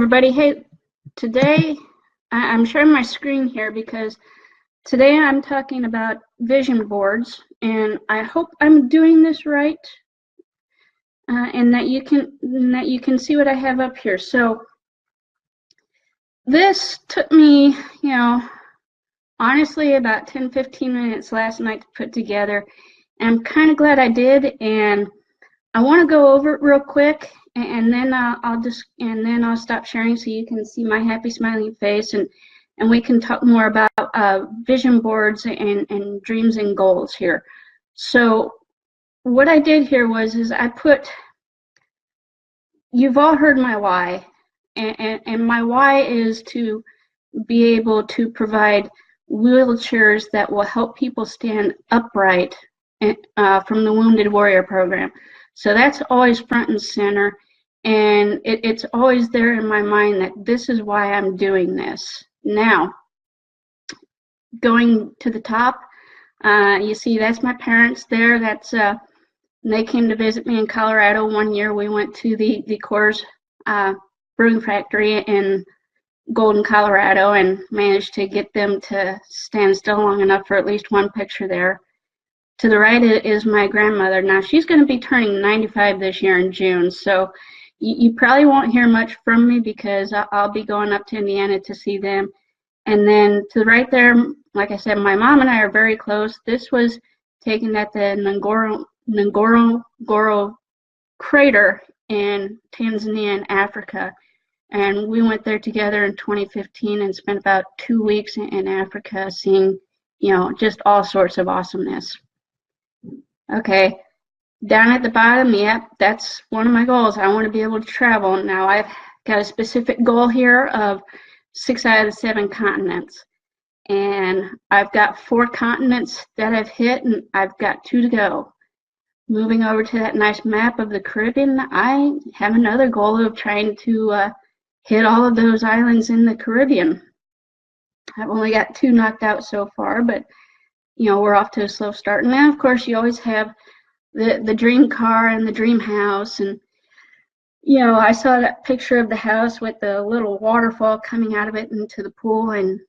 everybody. Hey, today I'm sharing my screen here because today I'm talking about vision boards, and I hope I'm doing this right, and that you can see what I have up here. So this took me, honestly about 10-15 minutes last night to put together. And I'm kind of glad I did, and I want to go over it real quick, and then I'll stop sharing so you can see my happy smiling face, and we can talk more about vision boards and dreams and goals here. So what I did here is I put, you've all heard my why, and my why is to be able to provide wheelchairs that will help people stand upright from the Wounded Warrior program. So that's always front and center, and it's always there in my mind that this is why I'm doing this. Now, going to the top, you see that's my parents there. That's they came to visit me in Colorado one year. We went to the Coors brewing factory in Golden, Colorado, and managed to get them to stand still long enough for at least one picture there. To the right is my grandmother. Now, she's going to be turning 95 this year in June, so you probably won't hear much from me because I'll be going up to Indiana to see them. And then to the right there, like I said, my mom and I are very close. This was taken at the Ngorongoro crater in Tanzania in Africa. And we went there together in 2015 and spent about 2 weeks in Africa seeing, just all sorts of awesomeness. Okay, down at the bottom, yep, that's one of my goals. I want to be able to travel. Now, I've got a specific goal here of 6 out of the 7 continents. And I've got 4 continents that I've hit, and I've got 2 to go. Moving over to that nice map of the Caribbean, I have another goal of trying to hit all of those islands in the Caribbean. I've only got 2 knocked out so far, but we're off to a slow start. And then, of course, you always have the dream car and the dream house. And, I saw that picture of the house with the little waterfall coming out of it into the pool. And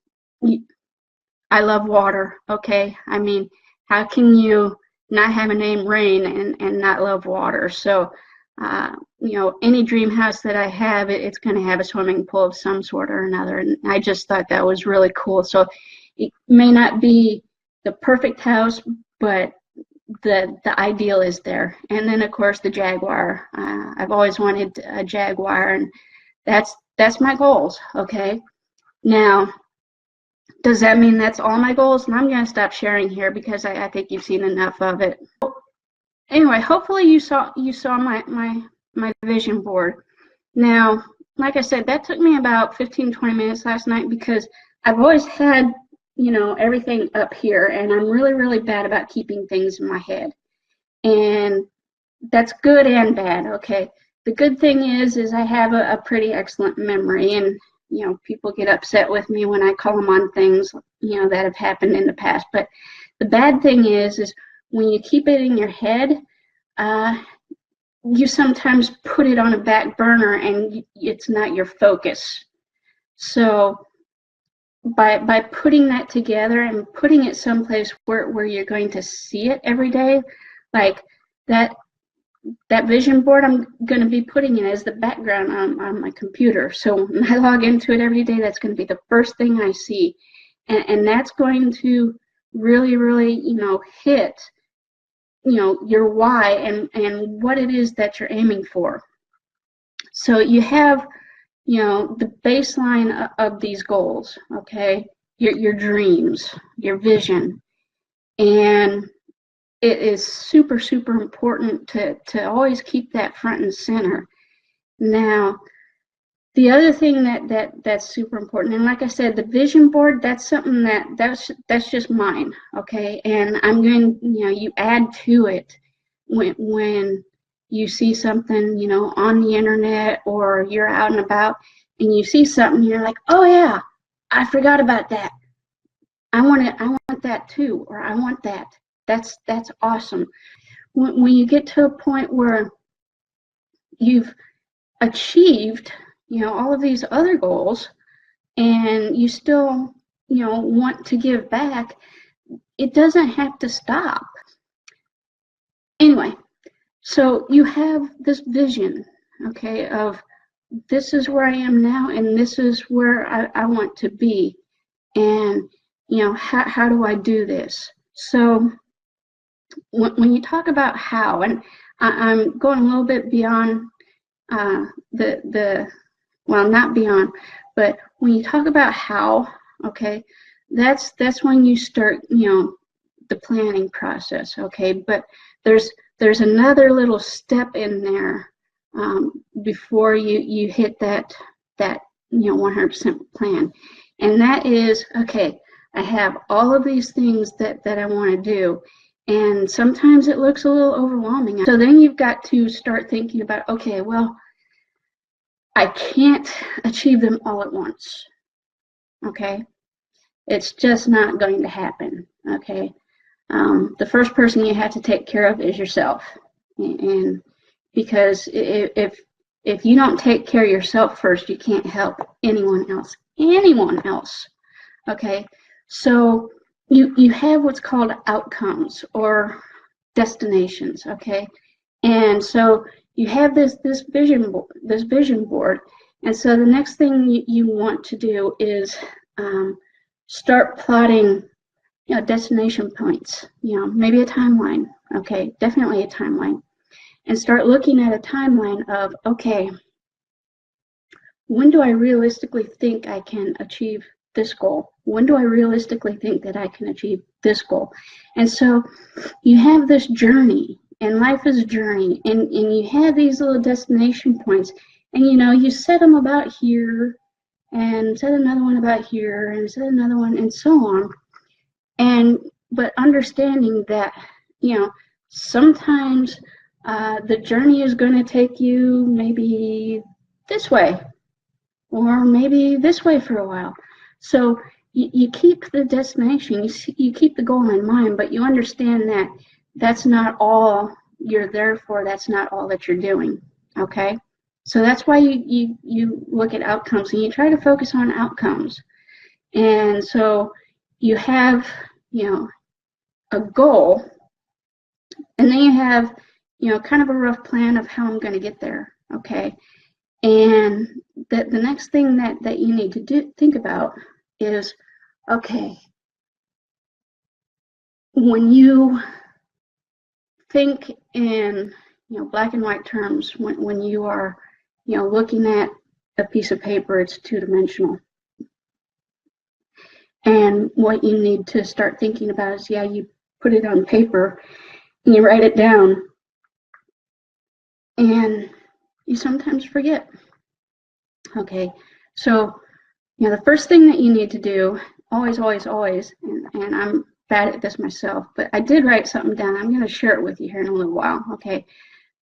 I love water, okay? I mean, how can you not have a name Rain and not love water? So, any dream house that I have, it's going to have a swimming pool of some sort or another. And I just thought that was really cool. So it may not be the perfect house, but the ideal is there. And then, of course, the Jaguar. I've always wanted a Jaguar, and that's my goals, okay? Now, does that mean that's all my goals? And I'm going to stop sharing here because I think you've seen enough of it. Anyway, hopefully you saw my vision board. Now, like I said, that took me about 15-20 minutes last night because I've always had everything up here, and I'm really, really bad about keeping things in my head. And that's good and bad, okay? The good thing is I have a pretty excellent memory, and, people get upset with me when I call them on things, that have happened in the past. But the bad thing is when you keep it in your head, you sometimes put it on a back burner and it's not your focus. So by putting that together and putting it someplace where you're going to see it every day, like that vision board, I'm going to be putting it as the background on my computer. So when I log into it every day, that's going to be the first thing I see. And that's going to really, really, hit, your why and what it is that you're aiming for. So you have the baseline of these goals, okay? Your dreams, your vision. And it is super, super important to always keep that front and center. Now, the other thing that's super important, and like I said, the vision board, that's something that's just mine, okay? And I'm going, you add to it when you see something, on the internet, or you're out and about and you see something, you're like, oh yeah, I forgot about that. I want that too, or I want that. That's awesome. When you get to a point where you've achieved all of these other goals, and you still, want to give back, it doesn't have to stop. Anyway, so you have this vision, okay, of this is where I am now, and this is where I want to be. And, how do I do this? So when you talk about how, and I'm going a little bit beyond well, not beyond, but when you talk about how, okay, that's when you start, the planning process, okay? But there's another little step in there before you hit that 100% plan, and that is, okay, I have all of these things that I want to do, and sometimes it looks a little overwhelming. So then you've got to start thinking about, okay, well, I can't achieve them all at once, okay? It's just not going to happen, okay? The first person you have to take care of is yourself, and because if you don't take care of yourself first, you can't help anyone else, okay? So you have what's called outcomes or destinations, okay? And so you have this vision board, and so the next thing you want to do is start plotting, destination points, maybe a timeline, okay, definitely a timeline, and start looking at a timeline of, okay, when do I realistically think I can achieve this goal? When do I realistically think that I can achieve this goal? And so you have this journey, and life is a journey, and you have these little destination points, and you set them about here, and set another one about here, and set another one, and so on. But understanding that, sometimes the journey is going to take you maybe this way, or maybe this way for a while. So you keep the destination, you keep the goal in mind, but you understand that that's not all you're there for, that's not all that you're doing, okay? So that's why you look at outcomes, and you try to focus on outcomes. And so you have, a goal, and then you have, kind of a rough plan of how I'm going to get there, okay? And the next thing that you need to think about is, okay, when you think in, black and white terms, when you are, looking at a piece of paper, it's two-dimensional. And what you need to start thinking about is, you put it on paper and you write it down, and you sometimes forget. Okay, so the first thing that you need to do, always, and I'm bad at this myself, but I did write something down. I'm going to share it with you here in a little while, okay?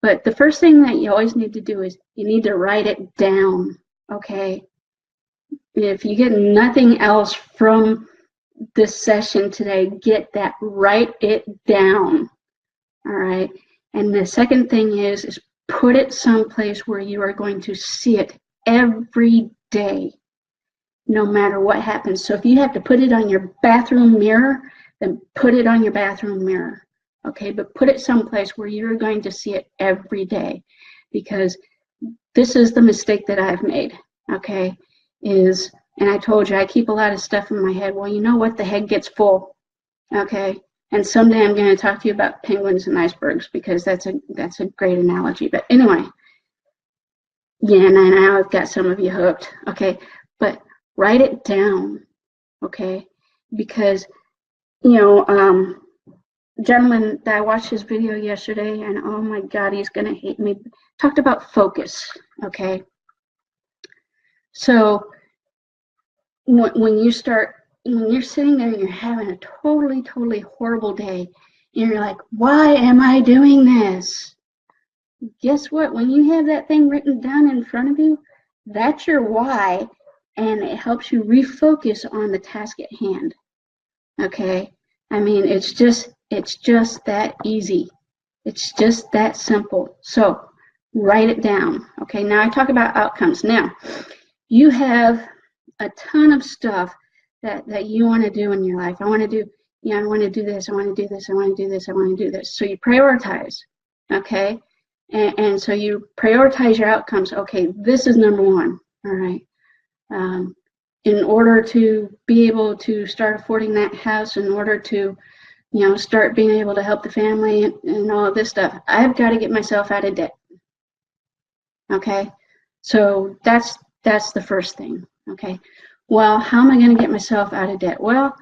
But the first thing that you always need to do is you need to write it down, okay? If you get nothing else from this session today, get that, write it down, all right? And the second thing is put it someplace where you are going to see it every day, no matter what happens. So if you have to put it on your bathroom mirror, then put it on your bathroom mirror, okay? But put it someplace where you're going to see it every day, because this is the mistake that I've made, okay? And I told you, I keep a lot of stuff in my head. Well, you know what? The head gets full, okay? And someday I'm going to talk to you about penguins and icebergs, because that's a great analogy. But anyway, yeah, and now I've got some of you hooked, okay? But write it down, okay? Because, gentleman that I watched his video yesterday, and oh my God, he's going to hate me, talked about focus, okay? So when you're sitting there and you're having a totally horrible day, and you're like, why am I doing this? Guess what? When you have that thing written down in front of you, that's your why, and it helps you refocus on the task at hand, okay? I mean, it's just that easy. It's just that simple. So write it down. Okay, now I talk about outcomes. Now, you have a ton of stuff that you want to do in your life. I want to do, I want to do this, I want to do this, I want to do this, I want to do this. So you prioritize, okay? And so you prioritize your outcomes. Okay, this is number one, all right? In order to be able to start affording that house, in order to, start being able to help the family and all of this stuff, I've got to get myself out of debt, okay? So that's the first thing, okay? Well, how am I going to get myself out of debt? Well,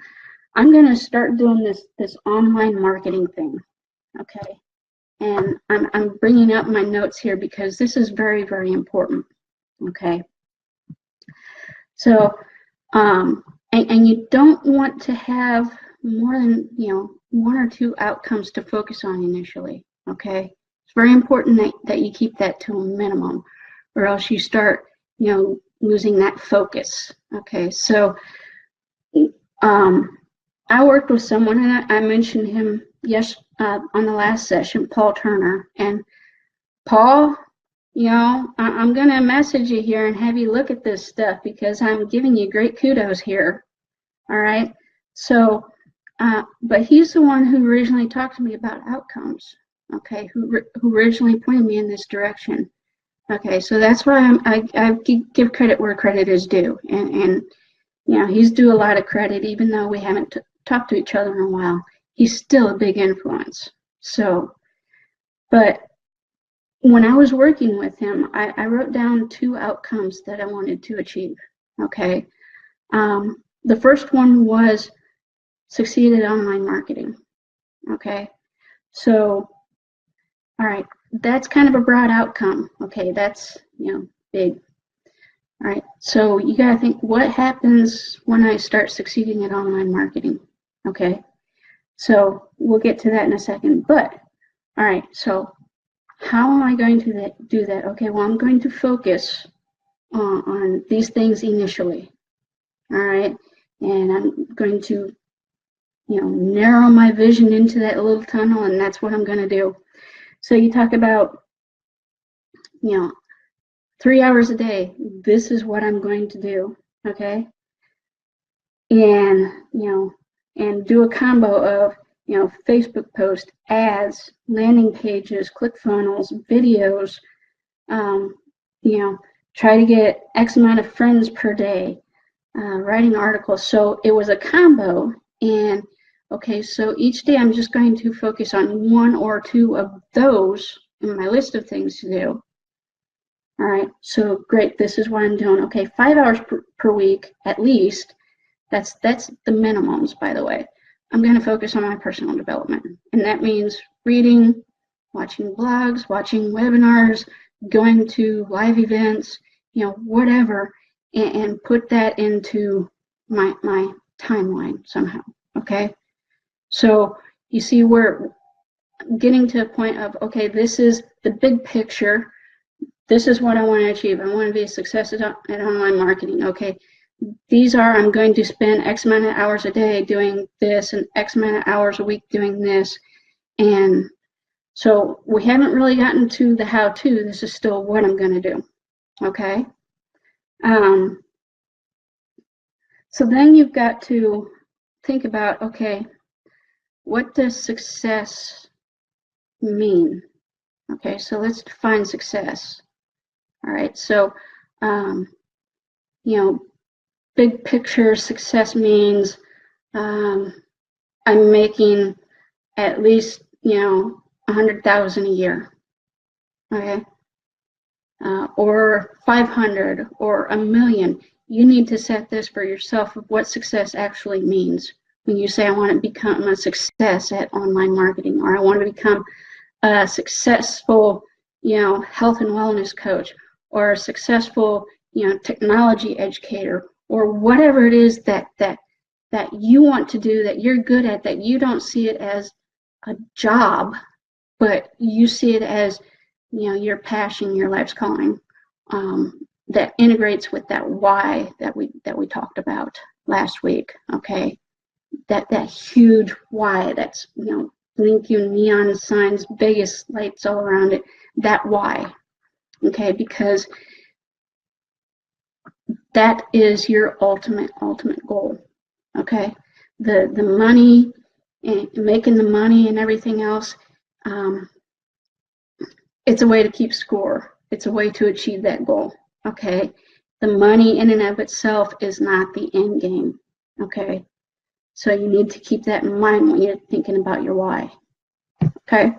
I'm going to start doing this online marketing thing, okay? And I'm bringing up my notes here because this is very, very important, okay? So, and you don't want to have more than, one or two outcomes to focus on initially, okay? It's very important that you keep that to a minimum, or else you start, losing that focus, okay? So, I worked with someone, and I mentioned him on the last session, Paul Turner. And Paul, I'm going to message you here and have you look at this stuff because I'm giving you great kudos here, all right? So, but he's the one who originally talked to me about outcomes, okay, who originally pointed me in this direction. Okay, so that's why I give credit where credit is due. And he's due a lot of credit, even though we haven't talked to each other in a while. He's still a big influence. So, but when I was working with him, I wrote down 2 outcomes that I wanted to achieve, okay? The first one was succeed at online marketing, okay? So, all right, that's kind of a broad outcome, okay? That's, big. All right, so you got to think, what happens when I start succeeding at online marketing, okay? So we'll get to that in a second, but, all right, so how am I going to do that? Okay, well, I'm going to focus on these things initially, all right? And I'm going to, narrow my vision into that little tunnel, and that's what I'm going to do. So you talk about, 3 hours a day, this is what I'm going to do, okay? And, and do a combo of, Facebook post, ads, landing pages, ClickFunnels, videos, try to get X amount of friends per day, writing articles. So it was a combo. And, okay, so each day I'm just going to focus on 1 or 2 of those in my list of things to do. All right, so great, this is what I'm doing. Okay, 5 hours per week at least. That's the minimums, by the way. I'm going to focus on my personal development. And that means reading, watching blogs, watching webinars, going to live events, whatever, and put that into my timeline somehow, okay? So you see we're getting to a point of, okay, this is the big picture. This is what I want to achieve. I want to be a success at online marketing. Okay, I'm going to spend X amount of hours a day doing this and X amount of hours a week doing this. And so we haven't really gotten to the how-to. This is still what I'm going to do. Okay. So then you've got to think about, okay, what does success mean? Okay, so let's define success. All right, so, big picture success means I'm making at least, 100,000 a year, okay? Or 500 or $1 million. You need to set this for yourself of what success actually means. When you say I want to become a success at online marketing, or I want to become a successful, health and wellness coach, or a successful, technology educator, or whatever it is that you want to do, that you're good at, that you don't see it as a job, but you see it as, your passion, your life's calling, that integrates with that why that we talked about last week. Okay, that huge why that's, blinking neon signs, Vegas lights all around it. That why. okay? Because that is your ultimate goal, okay? The money, and making the money and everything else, it's a way to keep score. It's a way to achieve that goal, okay? The money in and of itself is not the end game, okay? So you need to keep that in mind when you're thinking about your why, okay?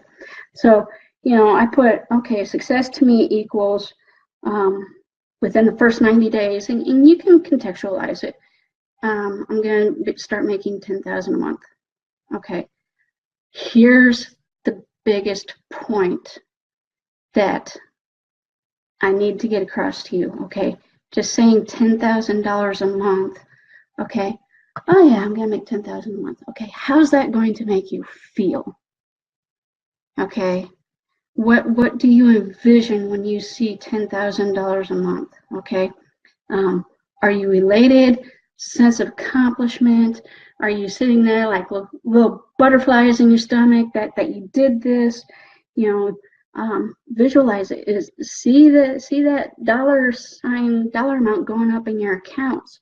So, I put, okay, success to me equals within the first 90 days, and you can contextualize it. I'm going to start making $10,000 a month, okay? Here's the biggest point that I need to get across to you, okay? Just saying $10,000 a month, okay? Oh yeah, I'm gonna make $10,000 a month. Okay, how's that going to make you feel? Okay, what do you envision when you see $10,000 a month? Okay, are you elated? Sense of accomplishment? Are you sitting there like little butterflies in your stomach that you did this? Visualize it. See that dollar amount going up in your accounts.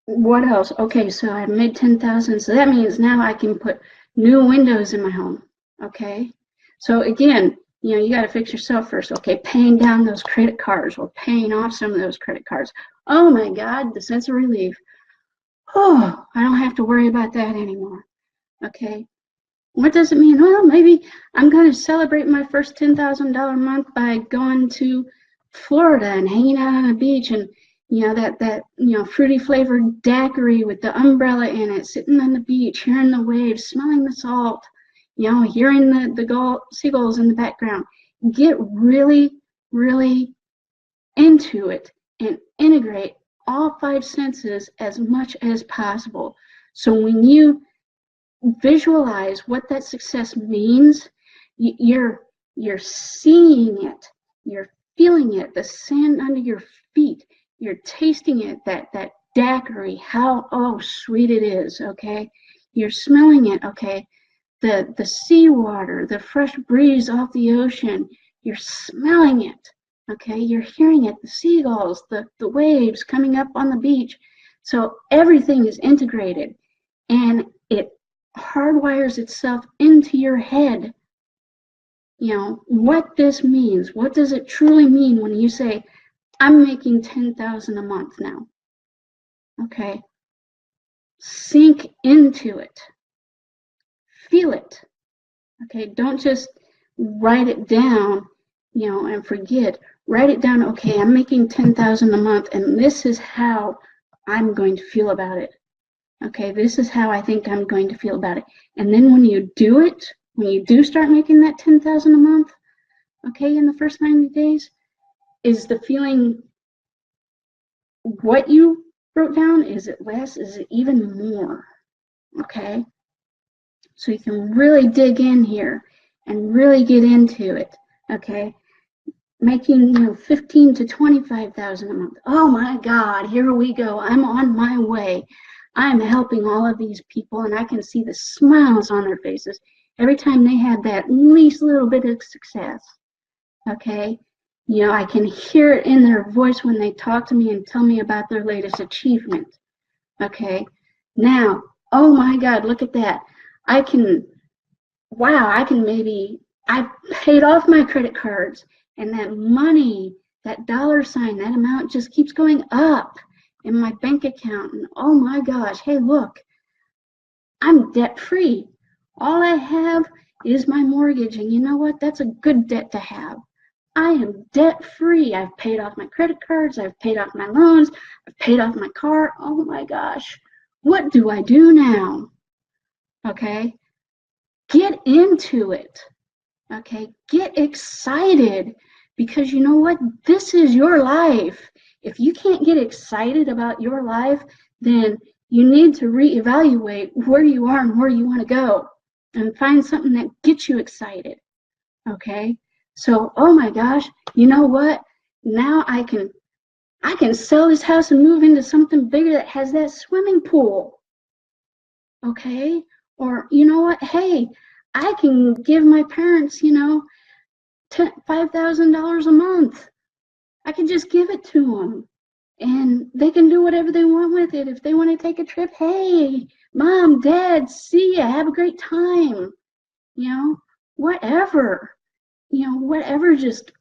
What else? Okay, so I made 10,000, so that means now I can put new windows in my home. Okay, so again, you got to fix yourself first. Okay, paying down those credit cards or paying off some of those credit cards. Oh my God, the sense of relief. Oh, I don't have to worry about that anymore. Okay, what does it mean? Well, maybe I'm going to celebrate my first $10,000 month by going to Florida and hanging out on the beach, and that fruity flavored daiquiri with the umbrella in it, sitting on the beach, hearing the waves, smelling the salt, hearing the seagulls in the background. Get really, really into it and integrate all 5 senses as much as possible. So when you visualize what that success means, you're seeing it, you're feeling it, the sand under your feet, you're tasting it, that daiquiri, how sweet it is, okay? You're smelling it, okay? The seawater, the fresh breeze off the ocean, you're smelling it, okay? You're hearing it, the seagulls, the waves coming up on the beach. So everything is integrated, and it hardwires itself into your head, what this means. What does it truly mean when you say, I'm making $10,000 a month now? Okay, sink into it, feel it. Okay, don't just write it down, and forget. Write it down. Okay, I'm making $10,000 a month, and this is how I'm going to feel about it. Okay, this is how I think I'm going to feel about it. And then when you do it, when you do start making that $10,000 a month, okay, in the first 90 days, is the feeling what you wrote down? Is it less? Is it even more? Okay, so you can really dig in here and really get into it. Okay, making $15,000 to $25,000 a month. Oh my God, here we go. I'm on my way. I'm helping all of these people, and I can see the smiles on their faces every time they have that least little bit of success. Okay, I can hear it in their voice when they talk to me and tell me about their latest achievement. Okay, now, oh my God, look at that. I paid off my credit cards, and that money, that dollar sign, that amount just keeps going up in my bank account. And oh my gosh, hey, look, I'm debt free. All I have is my mortgage, and you know what? That's a good debt to have. I am debt free. I've paid off my credit cards, I've paid off my loans, I've paid off my car. Oh my gosh, what do I do now? Okay, get into it. Okay, get excited, because you know what? This is your life. If you can't get excited about your life, then you need to reevaluate where you are and where you want to go, and find something that gets you excited. Okay, so oh my gosh, you know what? Now I can sell this house and move into something bigger that has that swimming pool. Okay, or you know what? Hey, I can give my parents, $5,000 a month. I can just give it to them. And they can do whatever they want with it. If they want to take a trip, hey, mom, dad, see ya, have a great time. Whatever. Whatever, just,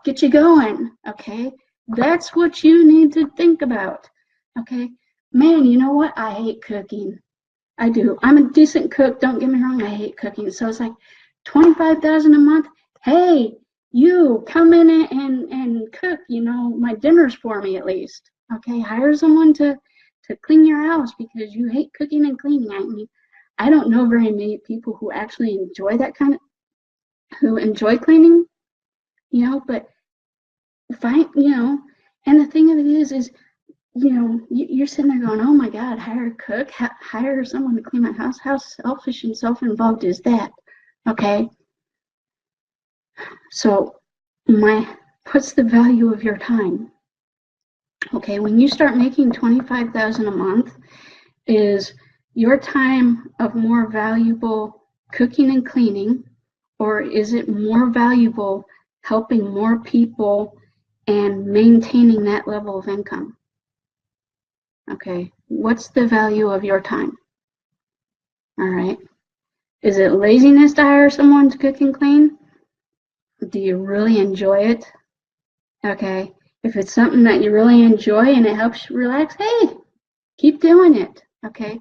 get you going, okay? That's what you need to think about, okay? Man, you know what? I hate cooking. I do. I'm a decent cook. Don't get me wrong. I hate cooking. So it's like $25,000 a month. Hey, you come in and cook, my dinners for me at least. Okay, hire someone to clean your house because you hate cooking and cleaning. I mean, I don't know very many people who actually enjoy who enjoy cleaning, but fine, and the thing of it is, you're sitting there going, oh my God, hire a cook, hire someone to clean my house. How selfish and self-involved is that? Okay. So what's the value of your time? Okay, when you start making $25,000 a month, is your time of more valuable cooking and cleaning, or is it more valuable helping more people and maintaining that level of income? Okay, what's the value of your time? All right. Is it laziness to hire someone to cook and clean? Do you really enjoy it? Okay, if it's something that you really enjoy and it helps you relax, hey, keep doing it, okay?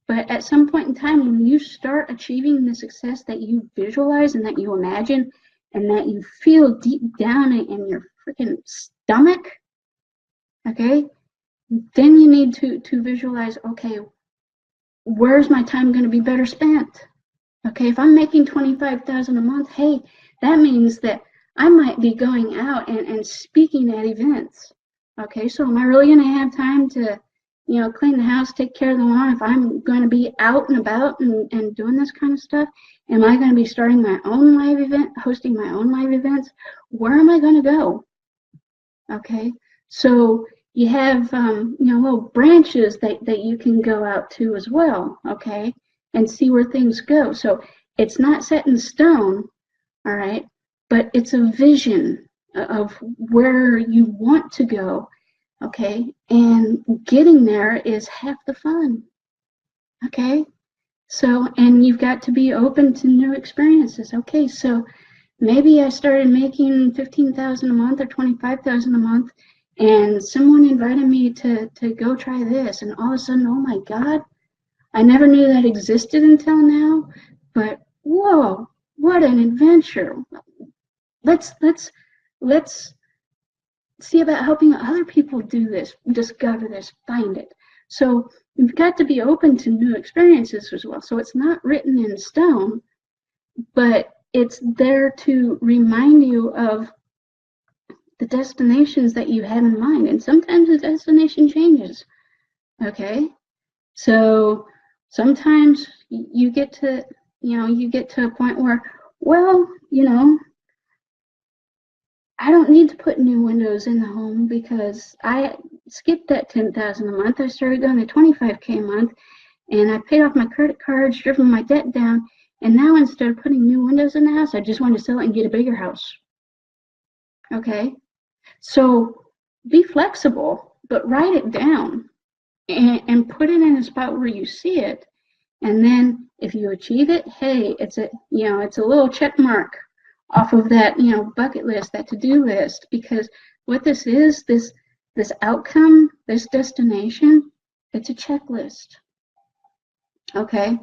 But at some point in time, when you start achieving the success that you visualize and that you imagine and that you feel deep down in your freaking stomach, okay, then you need to visualize, okay, where's my time going to be better spent? Okay, if I'm making $25,000 a month, hey, that means that I might be going out and speaking at events. Okay, so am I really going to have time to, clean the house, take care of the lawn if I'm going to be out and about and doing this kind of stuff? Am I going to be starting my own live event, hosting my own live events? Where am I going to go? Okay, so you have, little branches that you can go out to as well, okay, and see where things go. So it's not set in stone, all right, but it's a vision of where you want to go, okay, and getting there is half the fun, okay? So, and you've got to be open to new experiences. Okay, so maybe I started making $15,000 a month or $25,000 a month, and someone invited me to go try this, and all of a sudden, oh my God, I never knew that existed until now, but whoa, what an adventure. Let's see about helping other people do this, discover this, find it. So you've got to be open to new experiences as well. So it's not written in stone, but it's there to remind you of the destinations that you have in mind. And sometimes the destination changes, okay? So sometimes you get to a point where, well, I don't need to put new windows in the home because I skipped that $10,000 a month. I started going to $25K a month, and I paid off my credit cards, driven my debt down, and now instead of putting new windows in the house, I just want to sell it and get a bigger house. Okay, so be flexible, but write it down and put it in a spot where you see it, and then if you achieve it, hey, it's a little check mark off of that bucket list, that to-do list, because what this is, this outcome, this destination, it's a checklist. Okay,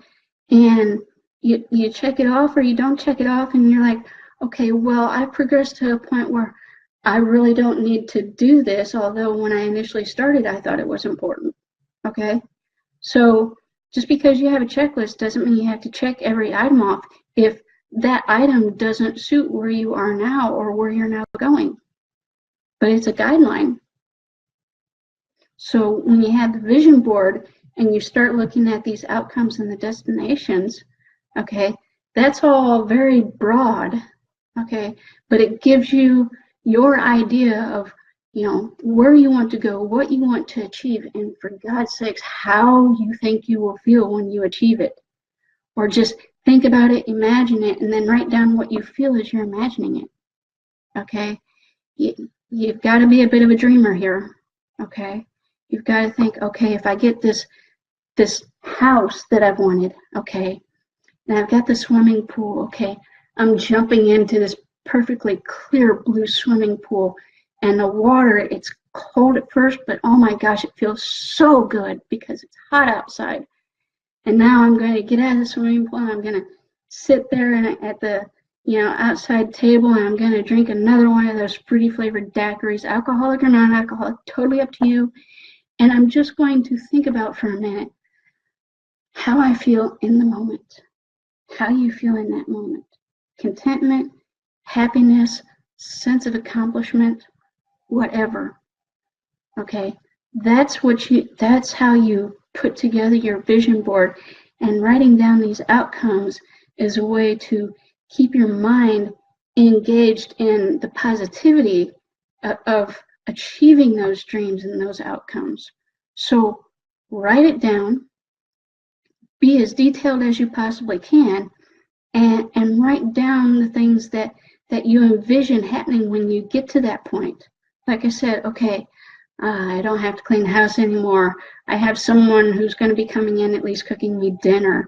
and you check it off or you don't check it off, and you're like, okay, well, I've progressed to a point where I really don't need to do this, although when I initially started I thought it was important. Okay, so just because you have a checklist doesn't mean you have to check every item off if that item doesn't suit where you are now or where you're now going. But it's a guideline. So when you have the vision board and you start looking at these outcomes and the destinations, okay, that's all very broad, okay, but it gives you your idea of where you want to go, what you want to achieve, and for God's sakes, how you think you will feel when you achieve it. Or just think about it, imagine it, and then write down what you feel as you're imagining it. okay? You've got to be a bit of a dreamer here, okay? You've got to think, okay, if I get this house that I've wanted, okay, and I've got the swimming pool, okay, I'm jumping into this perfectly clear blue swimming pool, and the water, it's cold at first, but oh my gosh, it feels so good because it's hot outside. And now I'm going to get out of the swimming pool and I'm going to sit there at the outside table, and I'm going to drink another one of those fruity flavored daiquiris, alcoholic or non-alcoholic, totally up to you. And I'm just going to think about for a minute how I feel in the moment, how you feel in that moment. Contentment, happiness, sense of accomplishment, whatever. Okay, that's how you put together your vision board, and writing down these outcomes is a way to keep your mind engaged in the positivity of achieving those dreams and those outcomes. So write it down, be as detailed as you possibly can, and write down the things that you envision happening when you get to that point. Like I said, okay, I don't have to clean the house anymore. I have someone who's going to be coming in, at least cooking me dinner.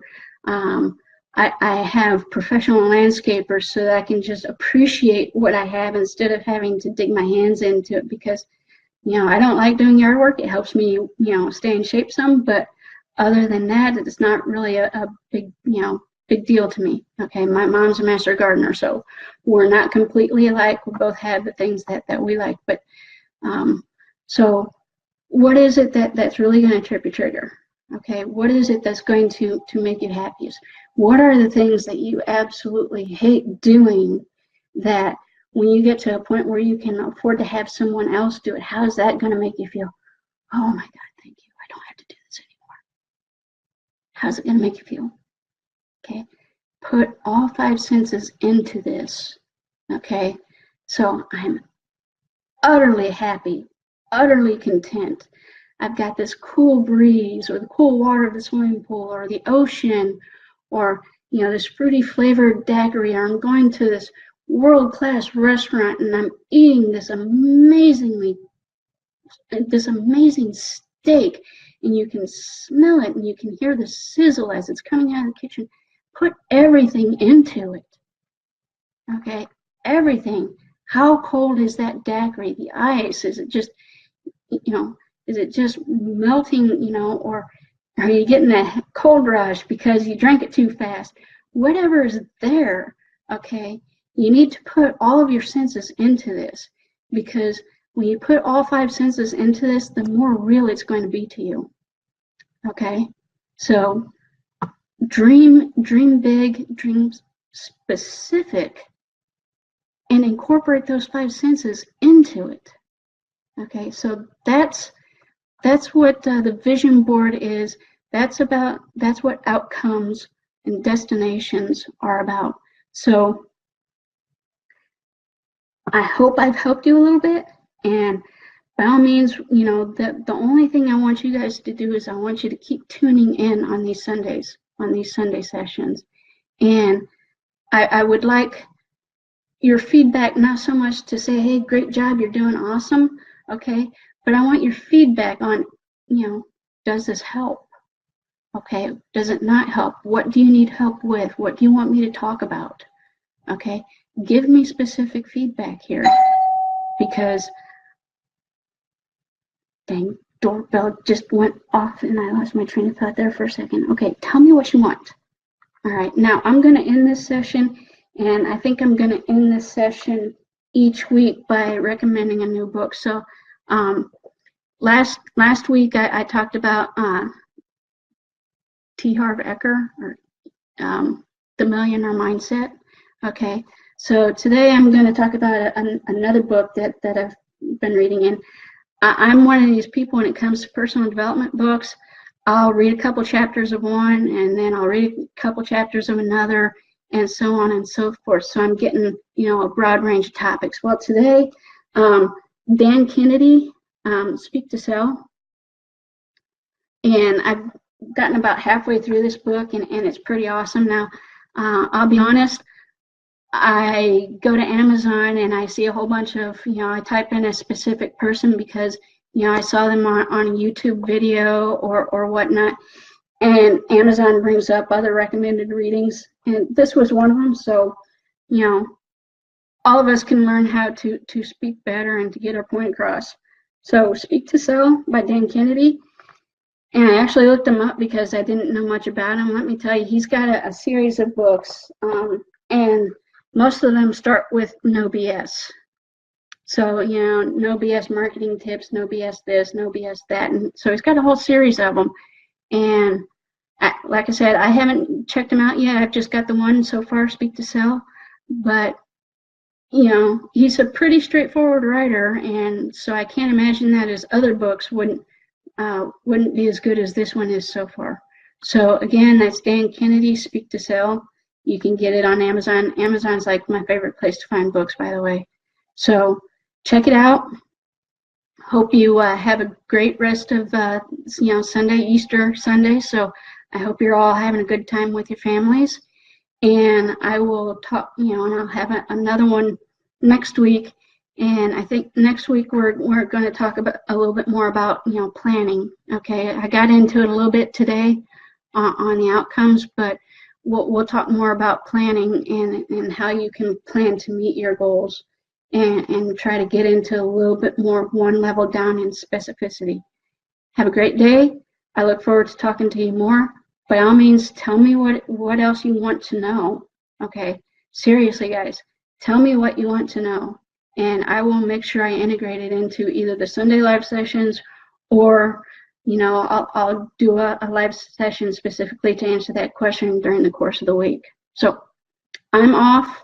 I have professional landscapers so that I can just appreciate what I have instead of having to dig my hands into it, because I don't like doing yard work. It helps me stay in shape some, but other than that, it's not really a big big deal to me. Okay, my mom's a master gardener, so we're not completely alike. We both have the things that we like, but so what is it that's really going to trip your trigger? Okay, what is it that's going to make you happiest? What are the things that you absolutely hate doing that when you get to a point where you can afford to have someone else do it, how is that going to make you feel? Oh my God, thank you. I don't have to do this anymore. How's it going to make you feel? Okay, put all 5 senses into this. Okay, so I'm utterly happy, utterly content. I've got this cool breeze, or the cool water of the swimming pool, or the ocean, or this fruity flavored daiquiri, or I'm going to this world-class restaurant and I'm eating this amazing steak, and you can smell it and you can hear the sizzle as it's coming out of the kitchen. Put everything into it. Okay, everything. How cold is that daiquiri? The ice, is it just is it just melting, or are you getting a cold rush because you drank it too fast? Whatever is there, okay, you need to put all of your senses into this, because when you put all 5 senses into this, the more real it's going to be to you. Okay, so dream big, dream specific, and incorporate those 5 senses into it. Okay, so that's what the vision board is. That's what outcomes and destinations are about. So I hope I've helped you a little bit, and by all means, the only thing I want you guys to do is I want you to keep tuning in on these Sundays, on these Sunday sessions. And I would like your feedback, not so much to say, hey, great job, you're doing awesome, okay, but I want your feedback on, does this help? Okay, does it not help? What do you need help with? What do you want me to talk about? Okay, give me specific feedback here, because dang, doorbell just went off and I lost my train of thought there for a second. Okay, tell me what you want. All right, now I'm going to end this session, and I think I'm going to end this session each week by recommending a new book. So last week I talked about T. Harv Eker, or The Millionaire Mindset. Okay, so today I'm going to talk about another book that I've been reading. And I'm one of these people when it comes to personal development books. I'll read a couple chapters of one, and then I'll read a couple chapters of another, and so on and so forth. So I'm getting, a broad range of topics. Well, today, Dan Kennedy, Speak to Sell, and I've gotten about halfway through this book, and it's pretty awesome. Now, I'll be honest, I go to Amazon and I see a whole bunch of, I type in a specific person because, I saw them on a YouTube video or whatnot, and Amazon brings up other recommended readings, and this was one of them. So, all of us can learn how to speak better and to get our point across. So, Speak to Sell by Dan Kennedy. And I actually looked him up because I didn't know much about him. Let me tell you, he's got a series of books, and most of them start with no BS. So, no BS marketing tips, no BS this, no BS that. And so he's got a whole series of them. And like I said, I haven't checked him out yet. I've just got the one so far, Speak to Sell. But, he's a pretty straightforward writer. And so I can't imagine that his other books wouldn't be as good as this one is so far. So again, that's Dan Kennedy, Speak to Sell. You can get it on Amazon. Amazon's like my favorite place to find books, by the way. So check it out. Hope you have a great rest of Sunday, Easter Sunday. So I hope you're all having a good time with your families. And I will talk, and I'll have another one next week. And I think next week we're going to talk about a little bit more about planning. Okay, I got into it a little bit today on the outcomes, but we'll talk more about planning and how you can plan to meet your goals and try to get into a little bit more one level down in specificity. Have a great day. I look forward to talking to you more. By all means, tell me what else you want to know. Okay, seriously, guys, tell me what you want to know. And I will make sure I integrate it into either the Sunday live sessions or, I'll do a live session specifically to answer that question during the course of the week. So I'm off.